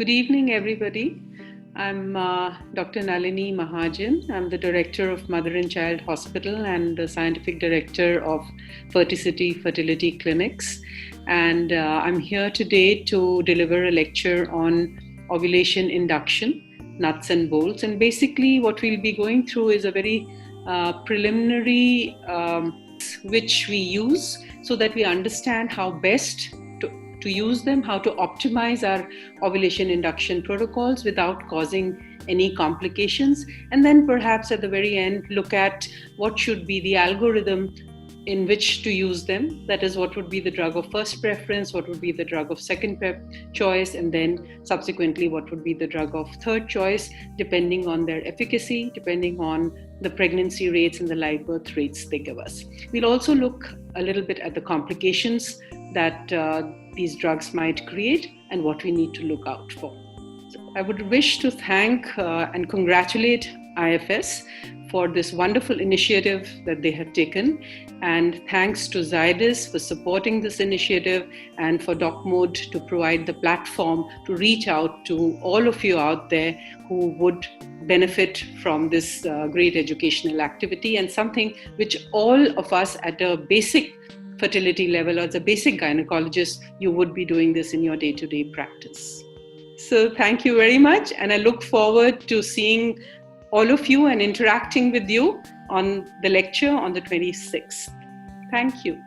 Good evening, everybody. I'm Dr. Nalini Mahajan. I'm the Director of Mother and Child Hospital and the Scientific Director of Fertility Clinics. And I'm here today to deliver a lecture on ovulation induction, nuts and bolts. And basically what we'll be going through is a very preliminary which we use so that we understand how best to use them, how to optimize our ovulation induction protocols without causing any complications. And then perhaps at the very end, look at what should be the algorithm in which to use them. That is, what would be the drug of first preference, what would be the drug of second choice, and then subsequently what would be the drug of third choice, depending on their efficacy, depending on the pregnancy rates and the live birth rates they give us. We'll also look a little bit at the complications that these drugs might create and what we need to look out for. So I would wish to thank and congratulate IFS for this wonderful initiative that they have taken, and thanks to Zydus for supporting this initiative and for DocMode to provide the platform to reach out to all of you out there who would benefit from this great educational activity, and something which all of us at a basic fertility level or as a basic gynecologist, you would be doing this in your day-to-day practice. So thank you very much, and I look forward to seeing all of you and interacting with you on the lecture on the 26th. Thank you.